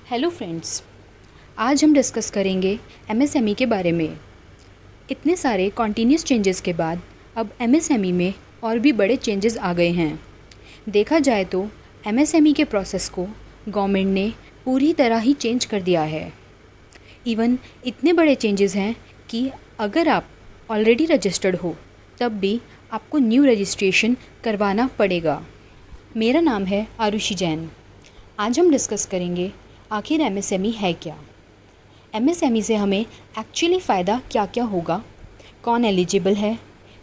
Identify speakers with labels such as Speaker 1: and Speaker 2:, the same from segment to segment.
Speaker 1: Hello friends, आज हम discuss करेंगे एमएसएमई के बारे में। इतने सारे कॉन्टीन्यूस चेंजेस के बाद अब एमएसएमई में और भी बड़े चेंजेस आ गए हैं। देखा जाए तो एमएसएमई के प्रोसेस को गवर्नमेंट ने पूरी तरह ही चेंज कर दिया है। इवन इतने बड़े चेंजेस हैं कि अगर आप ऑलरेडी रजिस्टर्ड हो तब भी आपको न्यू रजिस्ट्रेशन करवाना पड़ेगा। मेरा नाम है आरुषि जैन। आज हम डिस्कस करेंगे आखिर एमएसएमई है क्या, एमएसएमई से हमें एक्चुअली फ़ायदा क्या क्या होगा, कौन एलिजिबल है,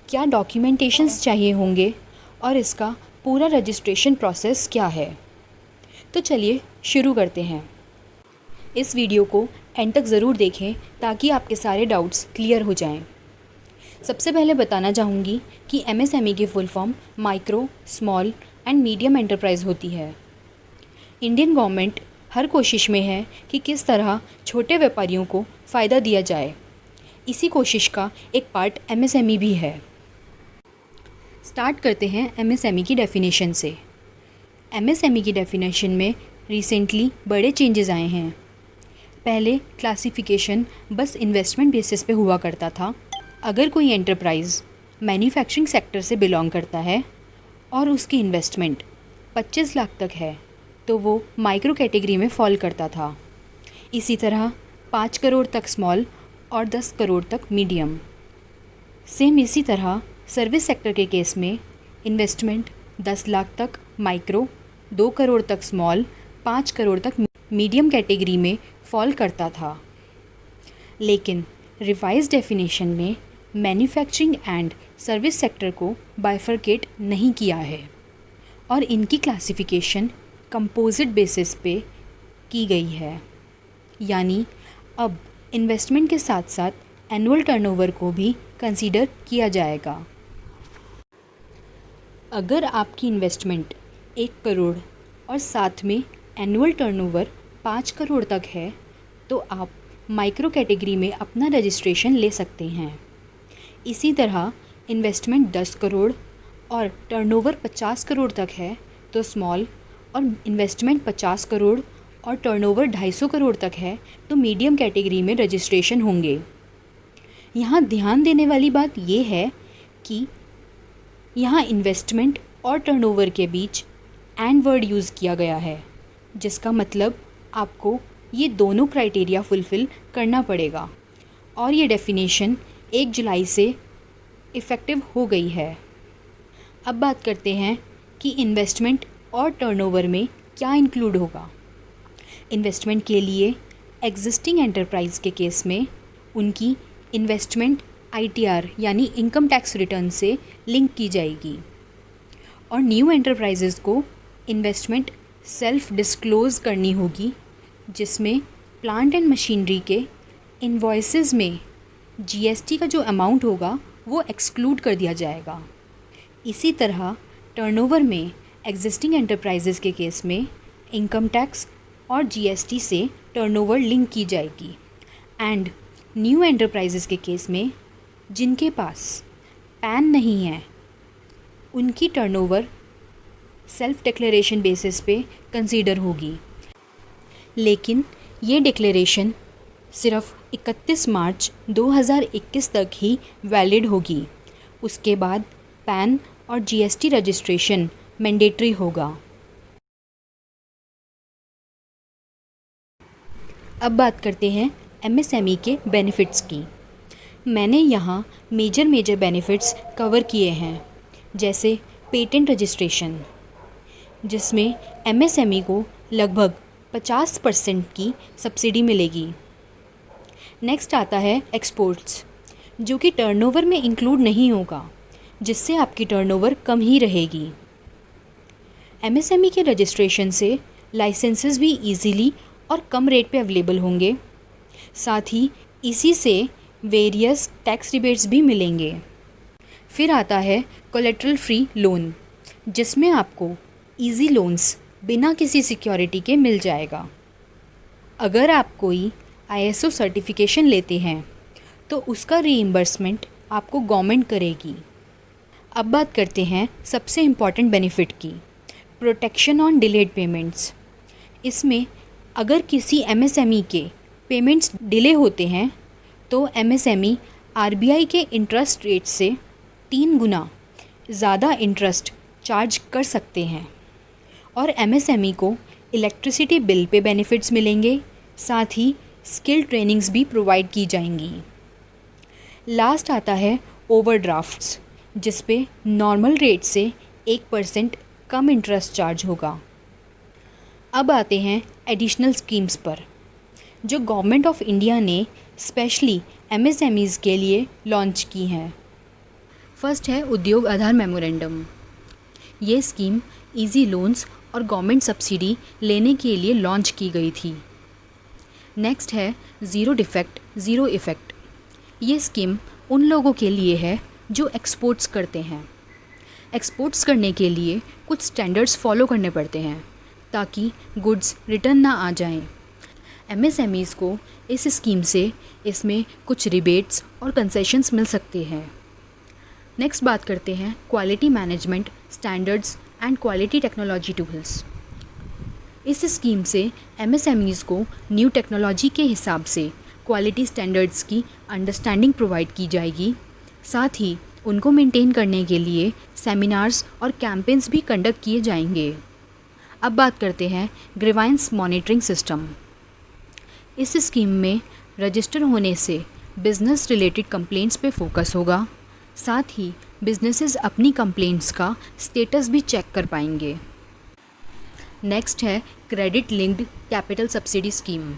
Speaker 1: क्या डॉक्यूमेंटेशंस चाहिए होंगे और इसका पूरा रजिस्ट्रेशन प्रोसेस क्या है। तो चलिए शुरू करते हैं। इस वीडियो को एंड तक ज़रूर देखें ताकि आपके सारे डाउट्स क्लियर हो जाएं। सबसे पहले बताना चाहूँगी कि एमएसएमई की full form micro, small and medium enterprise होती है। इंडियन गवर्नमेंट हर कोशिश में है कि किस तरह छोटे व्यापारियों को फ़ायदा दिया जाए। इसी कोशिश का एक पार्ट एमएसएमई भी है। स्टार्ट करते हैं एमएसएमई की डेफिनेशन से। एमएसएमई की डेफिनेशन में रिसेंटली बड़े चेंजेस आए हैं। पहले क्लासिफिकेशन बस इन्वेस्टमेंट बेसिस पे हुआ करता था। अगर कोई एंटरप्राइज़ मैन्युफैक्चरिंग सेक्टर से बिलोंग करता है और उसकी इन्वेस्टमेंट 25 लाख तक है तो वो माइक्रो कैटेगरी में फॉल करता था। इसी तरह 5 करोड़ तक स्मॉल और 10 करोड़ तक मीडियम। सेम इसी तरह सर्विस सेक्टर के केस में इन्वेस्टमेंट 10 लाख तक माइक्रो, 2 करोड़ तक स्मॉल, 5 करोड़ तक मीडियम कैटेगरी में फॉल करता था। लेकिन रिवाइज डेफिनेशन में मैन्युफैक्चरिंग एंड सर्विस सेक्टर को बाइफरकेट नहीं किया है और इनकी क्लासिफिकेशन कंपोजिट बेसिस पे की गई है। यानी अब इन्वेस्टमेंट के साथ साथ एनुअल टर्नओवर को भी कंसीडर किया जाएगा। अगर आपकी इन्वेस्टमेंट 1 करोड़ और साथ में एनुअल टर्नओवर 5 करोड़ तक है तो आप माइक्रो कैटेगरी में अपना रजिस्ट्रेशन ले सकते हैं। इसी तरह इन्वेस्टमेंट 10 करोड़ और टर्नओवर 50 करोड़ तक है तो स्मॉल, और इन्वेस्टमेंट 50 करोड़ और टर्नओवर 250 करोड़ तक है तो मीडियम कैटेगरी में रजिस्ट्रेशन होंगे। यहाँ ध्यान देने वाली बात ये है कि यहाँ इन्वेस्टमेंट और टर्नओवर के बीच एंड वर्ड यूज़ किया गया है, जिसका मतलब आपको ये दोनों क्राइटेरिया फुलफ़िल करना पड़ेगा और ये डेफिनेशन 1 जुलाई से इफ़ेक्टिव हो गई है। अब बात करते हैं कि इन्वेस्टमेंट और टर्नओवर में क्या इंक्लूड होगा। इन्वेस्टमेंट के लिए एग्जिस्टिंग एंटरप्राइज के केस में उनकी इन्वेस्टमेंट आईटीआर यानी इनकम टैक्स रिटर्न से लिंक की जाएगी और न्यू एंटरप्राइजेज़ को इन्वेस्टमेंट सेल्फ डिस्क्लोज़ करनी होगी, जिसमें प्लांट एंड मशीनरी के इनवॉइसेस में जीएसटी का जो अमाउंट होगा वो एक्सक्लूड कर दिया जाएगा। इसी तरह टर्नओवर में एग्जिस्टिंग एंटरप्राइजेज़ के केस में इनकम टैक्स और जीएसटी से टर्नओवर लिंक की जाएगी एंड न्यू एंटरप्राइजेज़ के केस में जिनके पास पैन नहीं है उनकी टर्नओवर सेल्फ डिक्लेरेशन बेसिस पे कंसीडर होगी। लेकिन ये डिक्लेरेशन सिर्फ 31 मार्च 2021 तक ही वैलिड होगी। उसके बाद पैन और जीएसटी रजिस्ट्रेशन मैंडेटरी होगा। अब बात करते हैं एमएसएमई के बेनिफिट्स की। मैंने यहाँ मेजर बेनिफिट्स कवर किए हैं, जैसे पेटेंट रजिस्ट्रेशन, जिसमें एमएसएमई को लगभग 50% की सब्सिडी मिलेगी। नेक्स्ट आता है एक्सपोर्ट्स, जो कि टर्नओवर में इंक्लूड नहीं होगा, जिससे आपकी टर्नओवर कम ही रहेगी। एमएसएमई के रजिस्ट्रेशन से लाइसेंसेस भी इजीली और कम रेट पे अवेलेबल होंगे। साथ ही इसी से वेरियस टैक्स रिबेट्स भी मिलेंगे। फिर आता है कोलेटरल फ्री लोन, जिसमें आपको इजी लोन्स बिना किसी सिक्योरिटी के मिल जाएगा। अगर आप कोई आईएसओ सर्टिफिकेशन लेते हैं तो उसका रीइंबर्समेंट आपको गवर्नमेंट करेगी। अब बात करते हैं सबसे इम्पॉर्टेंट बेनिफिट की, प्रोटेक्शन ऑन डिलेड पेमेंट्स। इसमें अगर किसी एमएसएमई के पेमेंट्स डिले होते हैं तो एमएसएमई आरबीआई के इंटरेस्ट रेट से 3 गुना ज़्यादा इंटरेस्ट चार्ज कर सकते हैं और एमएसएमई को इलेक्ट्रिसिटी बिल पे बेनिफिट्स मिलेंगे, साथ ही स्किल ट्रेनिंग्स भी प्रोवाइड की जाएंगी। लास्ट आता है ओवरड्राफ्ट्स, जिस पे नॉर्मल रेट से 1% कम इंटरेस्ट चार्ज होगा। अब आते हैं एडिशनल स्कीम्स पर, जो गवर्नमेंट ऑफ इंडिया ने स्पेशली एमएसएमईज़ के लिए लॉन्च की हैं। फर्स्ट है उद्योग आधार मेमोरेंडम। ये स्कीम इजी लोन्स और गवर्नमेंट सब्सिडी लेने के लिए लॉन्च की गई थी। नेक्स्ट है ज़ीरो डिफेक्ट ज़ीरो इफ़ेक्ट। ये स्कीम उन लोगों के लिए है जो एक्सपोर्ट्स करते हैं। एक्सपोर्ट्स करने के लिए कुछ स्टैंडर्ड्स फॉलो करने पड़ते हैं ताकि गुड्स रिटर्न ना आ जाएं। एमएसएमईज़ को इस स्कीम से इसमें कुछ रिबेट्स और कंसेशंस मिल सकते हैं। नेक्स्ट बात करते हैं quality management standards and quality technology tools. इस स्कीम से एमएसएमईज़ को न्यू टेक्नोलॉजी के हिसाब से क्वालिटी स्टैंडर्ड्स की अंडरस्टैंडिंग प्रोवाइड की जाएगी। साथ ही उनको मेंटेन करने के लिए सेमिनार्स और कैंपेन्स भी कंडक्ट किए जाएंगे। अब बात करते हैं ग्रीवांस मॉनिटरिंग सिस्टम। इस स्कीम में रजिस्टर होने से बिज़नेस रिलेटेड कंप्लेंट्स पे फोकस होगा। साथ ही बिजनेसेस अपनी कंप्लेंट्स का स्टेटस भी चेक कर पाएंगे। नेक्स्ट है credit linked capital subsidy scheme.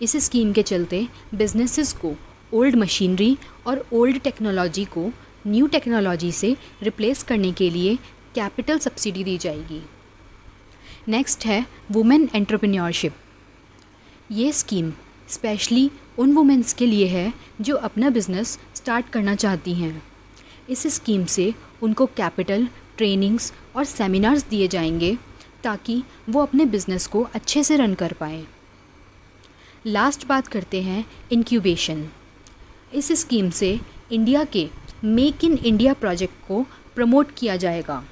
Speaker 1: इस स्कीम के चलते बिजनेसेस को ओल्ड मशीनरी और ओल्ड टेक्नोलॉजी को न्यू टेक्नोलॉजी से रिप्लेस करने के लिए कैपिटल सब्सिडी दी जाएगी। नेक्स्ट है वुमेन एंटरप्रेन्योरशिप। ये स्कीम स्पेशली उन वुमेन्स के लिए है जो अपना बिज़नेस स्टार्ट करना चाहती हैं। इस स्कीम से उनको कैपिटल, ट्रेनिंग्स और सेमिनार्स दिए जाएंगे ताकि वो अपने बिज़नेस को अच्छे से रन कर पाएँ। लास्ट बात करते हैं इंक्यूबेशन। इस स्कीम से इंडिया के मेक इन इंडिया प्रोजेक्ट को प्रमोट किया जाएगा,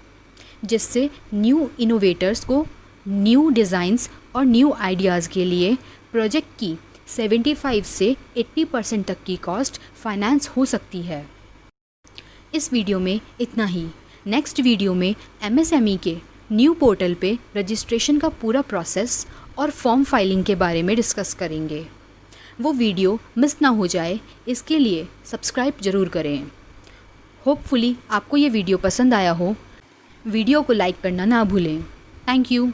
Speaker 1: जिससे न्यू इनोवेटर्स को न्यू डिज़ाइंस और न्यू आइडियाज़ के लिए प्रोजेक्ट की 75 से 80% तक की कॉस्ट फाइनेंस हो सकती है। इस वीडियो में इतना ही। नेक्स्ट वीडियो में एमएसएमई के न्यू पोर्टल पे रजिस्ट्रेशन का पूरा प्रोसेस और फॉर्म फाइलिंग के बारे में डिस्कस करेंगे। वो वीडियो मिस ना हो जाए, इसके लिए सब्सक्राइब ज़रूर करें। होपफुली आपको ये वीडियो पसंद आया हो। वीडियो को लाइक करना ना भूलें। Thank you.